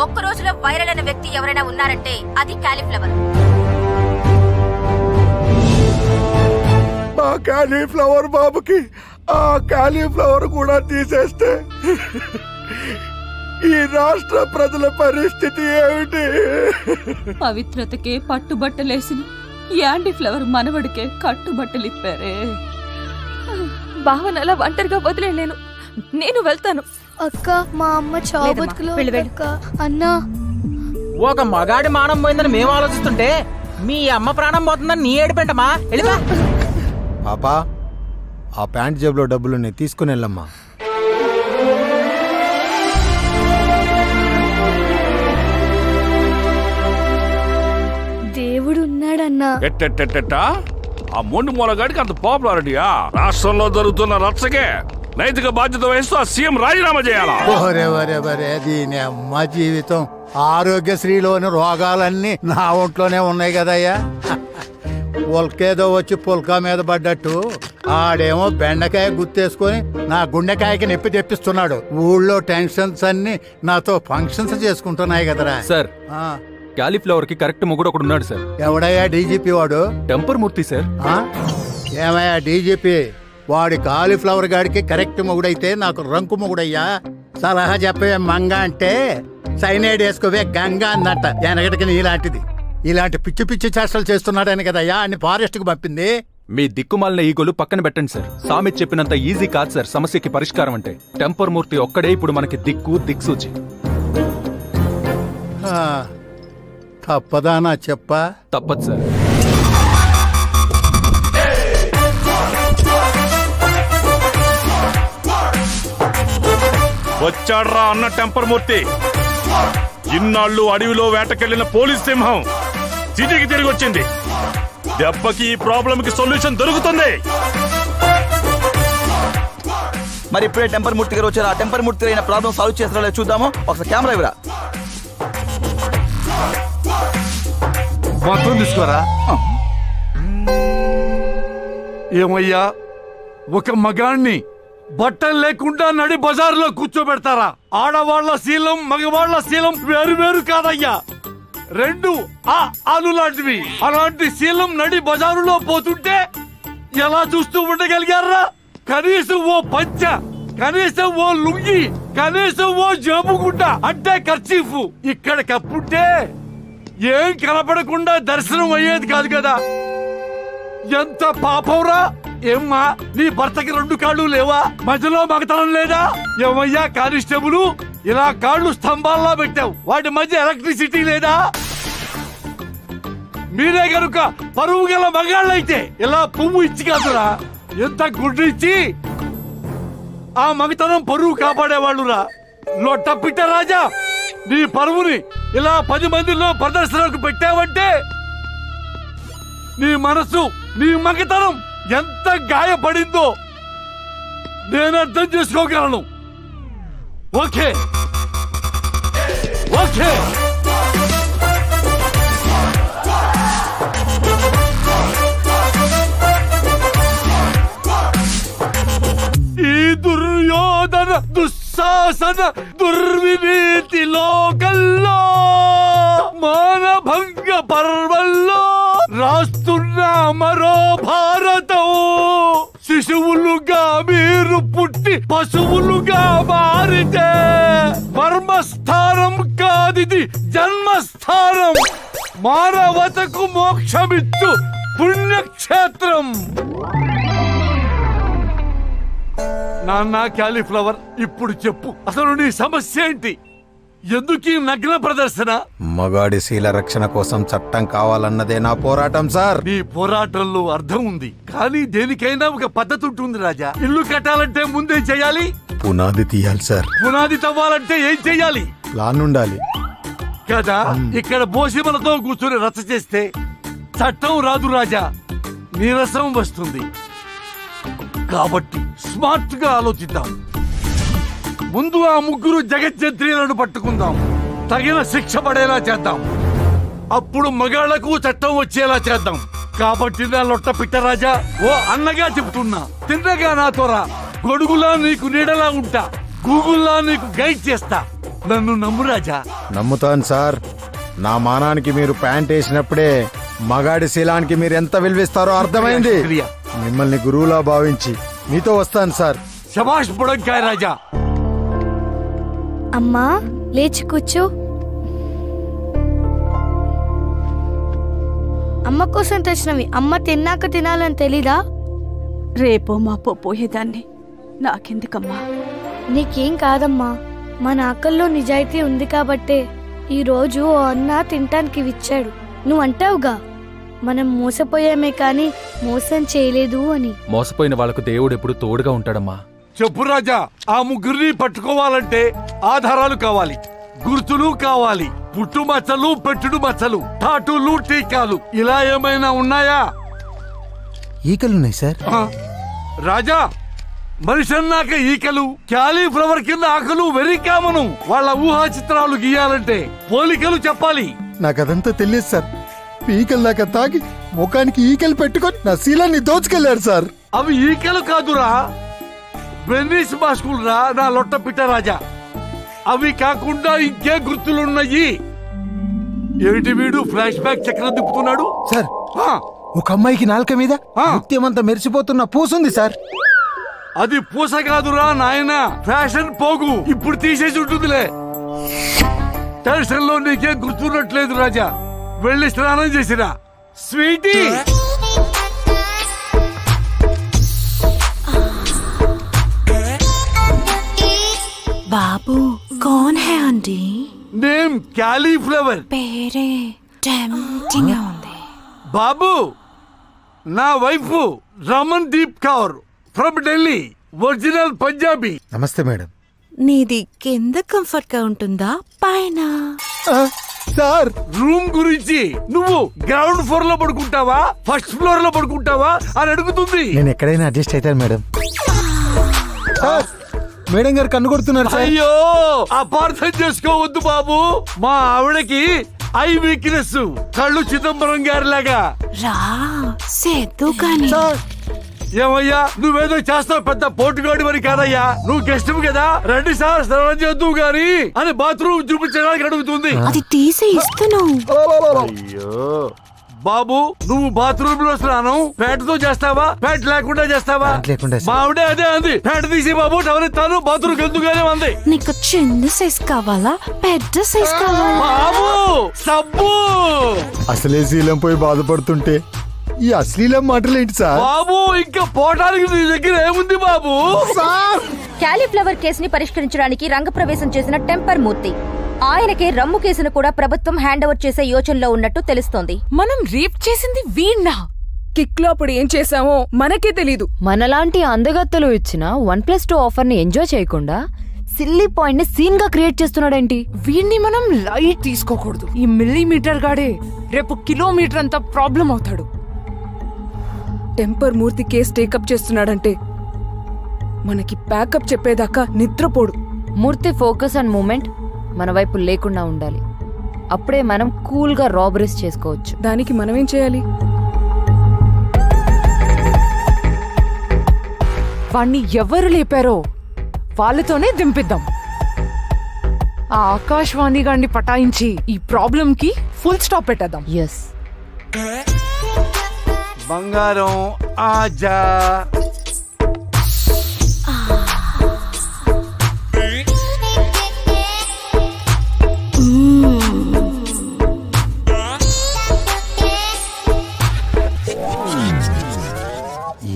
ఒక్క రోజులో వైరల్ అయిన వ్యక్తి ఎవరైనా ఉన్నారంటే అది కాలీఫ్లవర్. మా కాలీఫ్లవర్ బాబుకి ఆ కాలీఫ్లవర్ కూడా తీసేస్తే ఈ రాష్ట్ర ప్రజల పరిస్థితి ఏమిటి? పవిత్రతకే పట్టుబట్టలేసిన యాండీ ఫ్లవర్ మనవడికే కట్టుబట్టలిప్పారే. భావన అలా ఒంటరిగా వదిలేను, నేను వెళ్తాను. అక్క మా అమ్మ చావుబతుకులో అన్నా. ఒక మగాడి మానం పోయిందని మేము ఆలోచిస్తుంటే మీ అమ్మ ప్రాణం పోతుందని నీ ఏడిపెంటమా? పాపా ఆ ప్యాంట్ జేబులో డబ్బులు తీసుకుని వెళ్ళమ్మా. దేవుడు ఉన్నాడన్నా. ఆ మొండు మూలగాడికి అంత పాపులారిటీయా? రాష్ట్రంలో జరుగుతున్న రచ్చకే నైతిక బాధ్యత వహిస్తూ ఆ సీఎం రాజీనామా చేయాలా? దీని అమ్మ జీవితం. ఆరోగ్యశ్రీలోని రోగాలన్నీ నా ఒంట్లోనే ఉన్నాయి కదయ్యా. పుల్కేదో వచ్చి పుల్కా మీద పడ్డట్టు ఆడేమో బెండకాయ గుర్తేసుకొని నా గుండెకాయకి నొప్పి తెప్పిస్తున్నాడు. ఊళ్ళో టెన్షన్స్ అన్ని నాతో ఫంక్షన్స్ చేసుకుంటున్నాయి కదరా. సార్ కాలీఫ్లవర్ కి కరెక్ట్ మొగుడు ఒకడు ఉన్నాడు సార్. ఎవడయ్యా డీజీపీ వాడు? టెంపర్ మూర్తి సార్. ఏమయ్యా డీజీపీ వాడి కాలీఫ్లవర్ గాడికి కరెక్ట్ మొగుడైతే నాకు రంకు మొగుడయ్యా. సలహా చెప్పే మంగ అంటే సైనైడ్ వేసుకోవే గంగా అన్నట్ట. ఎనగటికి నీలాంటిది ఇలాంటి పిచ్చి పిచ్చి చేష్టలు చేస్తున్నాడని కదయ్యా అన్ని ఫారెస్ట్ కు పంపింది. మీ దిక్కుమాలిన ఈగోలు పక్కన పెట్టండి సార్. సామెత చెప్పినంత ఈజీ కాదు సార్ సమస్యకి పరిష్కారం అంటే. టెంపర్ మూర్తి ఒక్కడే ఇప్పుడు మనకి దిక్సూచి. తప్పదానా చెప్పా? తప్పదు సార్. వచ్చాడ్రా అన్న టెంపర్ మూర్తి. ఇన్నాళ్ళు అడవిలో వేటకెళ్లిన పోలీస్ సింహం సిటీకి తిరిగి వచ్చింది. దెబ్బకి ఈ ప్రాబ్లం కి సొల్యూషన్ దొరుకుతుంది. మరి ఇప్పుడే టెంపర్ మూర్తి గారు వచ్చారు. ఆ టెంపర్ మూర్తి అయిన ప్రాబ్లం సాల్వ్ చేస్తారో చూద్దాము. ఒకసారి కెమెరా ఇవ్వరా. మొత్తం తీసుకోరా. ఏమయ్యా ఒక మగాణ్ణి బట్టలు లేకుండా నడి బజార్లో కూర్చోబెడతారా? ఆడవాళ్ల శీలం మగవాళ్ల శీలం వేరు వేరు కాదయ్యా, రెండు ఆలు లాంటివి. అలాంటి శీలం నడి బజారులో పోతుంటే ఎలా చూస్తూ ఉండగలిగారా? కనీసం ఓ పంచ, కనీసం ఓ లుంగి, కనీసం ఓ జేబుగుడ్డ అంటే కర్చీఫ్ ఇక్కడ కప్పుంటే ఏం కనపడకుండా దర్శనం అయ్యేది కాదు కదా. ఎంత పాపంరా. ఏమ్మా నీ భర్తకి రెండు కాళ్ళు లేవా? మధ్యలో మగతనం లేదా? ఏమయ్యా కానిస్టేబుల్ ఇలా కాళ్ళు స్తంభాల్లో పెట్టావు, వాటి మధ్య ఎలక్ట్రిసిటీ లేదా? మీరే గనుక పరువు గల మగాళ్ళైతే ఇలా పువ్వు ఇచ్చి కాదురా, ఎంత గుడ్డు ఇచ్చి ఆ మగతనం పరువు కాపాడేవాళ్ళురా. లొట్టపిట్ట రాజా, నీ పరువుని ఇలా 10 మందిలో ప్రదర్శనకు పెట్టావంటే నీ మనసు, నీ మగతనం ఎంత గాయపడిందో నేను అర్థం చేసుకోగలను. ఓకే ఓకే ఈ దుర్యోధన దుస్సాహన దుర్వినీతి లోకల్లో మానభంగ పర్వల్లో రాస్తున్న మరో భారతం. శిశువులుగా మీరు పుట్టి పశువులుగా మారితే మర్మస్థానం కాదిది జన్మస్థానం. మానవతకు మోక్షమిచ్చు పుణ్యక్షేత్రం. నాన్న కాలీఫ్లవర్, ఇప్పుడు చెప్పు అసలు నీ సమస్య ఏంటి? ఎందుకీ నగ్న ప్రదర్శన? మగాడి శీల రక్షణ కోసం చట్టం కావాలన్నదే నా పోరాటం సార్. నీ పోరాటంలో అర్థం ఉంది, కానీ దేనికైనా ఒక పద్ధతి ఉంటుంది రాజా. ఇల్లు కట్టాలంటే ముందేం చేయాలి? పునాది తీయాలి సార్. పునాది తవ్వాలంటే ఏం చెయ్యాలి? ప్లాన్ ఉండాలి కదా. ఇక్కడ బోసిమలతో కూర్చుని రచ్చ చేస్తే చట్టం రాదు రాజా, నీరసం వస్తుంది. కాబట్టి స్మార్ట్ గా ఆలోచిద్దాం. ముందు ఆ ముగ్గురు జగజ్జంత్రీలను పట్టుకుందాం, తగిన శిక్ష పడేలా చేద్దాం. అప్పుడు మగాళ్లకు చట్టం వచ్చేలా చేద్దాం. కాబట్టి నా లొట్ట పిట్టరాజా, ఓ అన్నగా చెబుతున్నా, తిన్నగా నాతో రా. గొడుగులా నీకు నీడలా ఉంటా, గూగుల్లా నీకు గైడ్ చేస్తా. నన్ను నమ్ము రాజా. నమ్ముతాను సార్. నా మానానికి మీరు ప్యాంట్ వేసినప్పుడే మగాడి శీలానికి మీరు ఎంత విలువిస్తారో అర్థమైంది. మిమ్మల్ని గురువులా భావించి మీతో వస్తాను సార్. శభాష్ బుడంకాయ రాజా. అమ్మా లేచి కూర్చో. అమ్మ కోసం తెచ్చినవి అమ్మ తిన్నాక తినాలని తెలీదా? రేపో మాపో పోయేదాన్ని, నాకెందుకమ్మా? నీకేం కాదమ్మా, మన ఆకల్లో నిజాయితీ ఉంది కాబట్టే ఈరోజు ఓ అన్న తినటానికి ఇచ్చాడు. నువ్వు అంటావుగా మనం మోసపోయామే కాని మోసం చేయలేదు అని. మోసపోయిన వాళ్లకు దేవుడు ఎప్పుడు తోడుగా ఉంటాడమ్మా. చెప్పు రాజా. ఆ ముగ్గురిని పట్టుకోవాలంటే ఆధారాలు కావాలి, గుర్తులు కావాలి, పుట్టు మచ్చలు, పెట్టుడు మచ్చలు, టాటూలు, టీకాలు ఇలా ఏమైనా ఉన్నాయా? ఈకలున్నాయి సార్. రాజా, మనిషి అన్నాక ఈకలు, క్యాలీఫ్లవర్ కింద ఆకలు వెరీ కామను. వాళ్ళ ఊహా చిత్రాలు గీయాలంటే పోలికలు చెప్పాలి. నాకదంతా తెలియదు సార్. ఈకలు దాకా తాగి ముఖానికి ఈకలు పెట్టుకొని నా శీలాన్ని దోచుకెళ్లారు సార్. అవి ఈకలు కాదురా, బెన్నీస్ మాస్కులు రా నా లొట్ట పిట్ట రాజా. అవి కాకుండా ఇంకే గుర్తులున్నాయి. ఏమిటి వీడు ఫ్లాష్ బ్యాక్ చక్రం తిప్పుతున్నాడు? సార్, ఒక అమ్మాయికి నాలుక మీద ముత్యమంతా మెరిసిపోతున్న పూసుంది సార్. అది పూస కాదురా నాయనా, ఫ్యాషన్ పోగు. ఇప్పుడు తీసేసి ఉంటుందిలే. టెన్షన్ లో నీకేం గుర్తున్నట్లేదు రాజా. వెళ్ళి స్నానం చేసిరా స్వీటీ. బాబు కౌన్ హై ఆంటీ? Name cauliflower. పేరే టెంప్టింగ్ గా ఉంది. బాబు, నా wife Raman Deep Kaur from Delhi, original Punjabi. నమస్తే మేడం. నీది కింద కంఫర్ట్ గా ఉంటుందా పైన? సార్, రూమ్ గురించి నువ్వు గ్రౌండ్ ఫ్లోర్ లో పడుకుంటావా ఫస్ట్ ఫ్లోర్ లో పడుకుంటావా అని అడుగుతుంది. నేను ఎక్కడైనా అడ్జస్ట్ అవుతాను మేడం. మేడం గారు కన్ను కొడుతున్నారు సార్. అయ్యో, అపార్థం చేసుకోవద్దు బాబు. మా ఆవిడకి ఐ వీక్నెస్, కళ్ళు చిదంబరం గారి లాగా. రా సేద్దు కానీ. ఏమయ్యా, నువ్వేదో చేస్తావు, పెద్ద పోటుగాడి మరి కాదయ్యా. నువ్వు గెస్ట్ కదా, రండి సార్ స్నానం చేద్దు గాని అని బాత్రూమ్ చూపించడానికి అడుగుతుంది. అది తీసి ఇస్తున్నావు. అయ్యో బాబు, నువ్వు బాత్రూమ్ లో స్నానం ప్యాంటుతో చేస్తావా, ప్యాంట్ లేకుండా చేస్తావా? మావిడే అదే అంది, ప్యాంట్ తీసి బాబు టవర్ ఇస్తాను బాత్రూమ్ ఎందుకుగానే ఉంది. నీకు చిన్న సైజ్ కావాలా పెద్ద సైజ్ కావాలా? బాబు సబ్బు. అసలే శీలం పోయి బాధపడుతుంటే ఈ అశ్లీలం మాటలు ఏంటి సార్? బాబు, ఇంకా పోవడానికి నీ దగ్గర ఏముంది బాబు? క్యాలీఫ్లవర్ కేసుని పరిష్కరించడానికి రంగప్రవేశం చేసిన టెంపర్ మూర్తి. ఆయనకే రమ్ము కేసును కూడా ప్రభుత్వం హ్యాండ్ ఓవర్ చేసే యోచనలో ఉన్నట్టు తెలుస్తోంది. మనం రేప్ చేసింది వీణ్ణా? కిక్ లో అప్పుడు ఏం చేసామో మనకే తెలీదు. మనలాంటి అందగత్తలు ఇచ్చిన 1+2 ఆఫర్ ని ఎంజాయ్ చేయకుండా సిల్లీ పాయింట్ ని సీన్ గా క్రియేట్ చేస్తున్నాడేంటి? వీణ్ణి మనం లైట్ తీసుకోకూడదు. ఈ మిల్లీమీటర్ గాడే రేపు కిలోమీటర్ అంతా ప్రాబ్లం అవుతాడు. టెంపర్ మూర్తి కేసు టేకప్ చేస్తున్నాడంటే మనకి బ్యాకప్ చెప్పేదాకా నిద్రపోడు. మూర్తి ఫోకస్ అండ్ మూమెంట్ మన వైపు లేకుండా ఉండాలి. అప్పుడే మనం కూల్ గా రాబరీస్ చేసుకోవచ్చు. దానికి మనమేం చేయాలి? వాణ్ణి ఎవరు లేపారో వాళ్ళతోనే దింపిద్దాం. ఆ ఆకాశవాణి గాన్ని పటాయించి ఈ ప్రాబ్లం కి ఫుల్ స్టాప్ పెట్టేద్దాం. ఎస్ బంగారం ఆజా.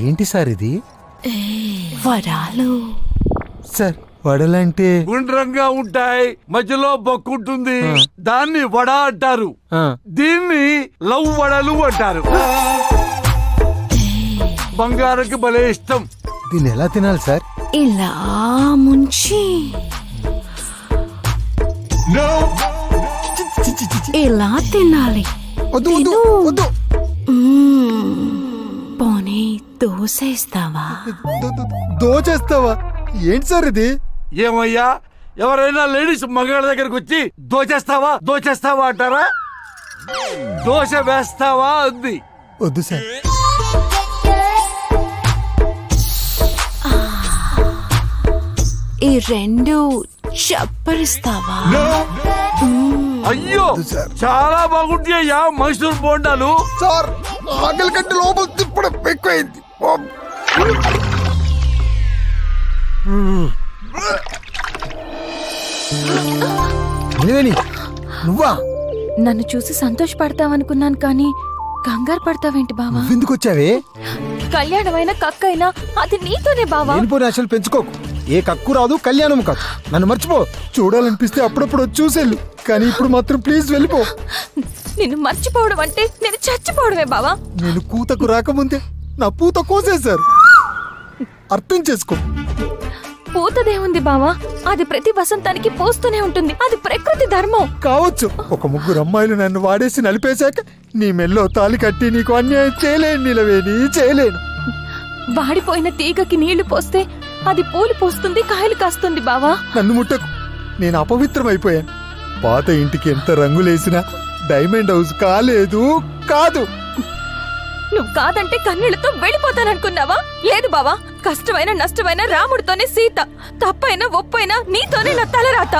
ఏంటి సార్ ఇది? వడాలు. సార్, వడలంటే గుండ్రంగా ఉంటాయి, మధ్యలో బొక్కుంటుంది, దాన్ని వడ అంటారు. దీన్ని లవ్ వడలు అంటారు. బంగారంకి భలే ఇష్టం. దీన్ని ఎలా తినాలి సార్? ఇలా ముంచి ఇలా తినాలి. పోనీ దోసేస్తావా? దోచేస్తావా? ఏంటి సార్ ఇది? ఏమయ్యా, ఎవరైనా లేడీస్ మగాళ్ళ దగ్గరకు వచ్చి దోచేస్తావా దోచేస్తావా అంటారా? దోశ వేస్తావా అంది. వద్దు సార్. ఈ రెండు చప్పరిస్తావా? అయ్యో చాలా బాగుంటాయి అయ్యా మైసూర్ బోండాలు. సార్ ఆకలి కంటే లోపల తిప్పడం ఎక్కువైంది. నువ్వా? నన్ను చూసి సంతోషపడతావనుకున్నాను కానీ కంగారు పడతావేంటి బావా? ఎందుకు వచ్చావే? కళ్యాణమైన కక్కైనా అది నీతోనే బావా. లేనిపోని ఆశలు పెంచుకోకు. ఏ కక్కు రాదు, కళ్యాణం కాదు. నన్ను మర్చిపో. చూడాలనిపిస్తే అప్పుడప్పుడు చూసేళ్ళు, కానీ ఇప్పుడు మాత్రం ప్లీజ్ వెళ్ళిపో. నిన్ను మర్చిపోవడం అంటే నేను చచ్చిపోవడమే బావా. నేను కూతకు రాకముందే నా పూత కోసేశారు. అర్థం చేసుకో. పూతదేముంది బావా, అది ప్రతి వసంతానికి పోస్తూనే ఉంటుంది. అది ప్రకృతి ధర్మం. కావచ్చు, ఒక ముగ్గురు అమ్మాయిలు నన్ను వాడేసి నలిపేశాక నీ మెల్లో తాలి కట్టి నీకు అన్యాయం చేయలేను నిలవేని, చేయలేను. వాడిపోయిన తీగకి నీళ్లు పోస్తే అది పూలు పోస్తుంది, కాయలు కాస్తుంది బావా. నన్ను ముట్టకు, నేను అపవిత్రమైపోయాను. పాత ఇంటికి ఎంత రంగులేసినా డైమండ్ హౌస్ కాలేదు, కాదు. నువ్వు కాదంటే కన్నీళ్లతో వెళ్ళిపోతాననుకున్నావా? లేదు బావా, కష్టమైన నష్టమైన రాముడితోనే సీత, తప్పైనా ఒప్పైనా నీతోనే నా తలరాత.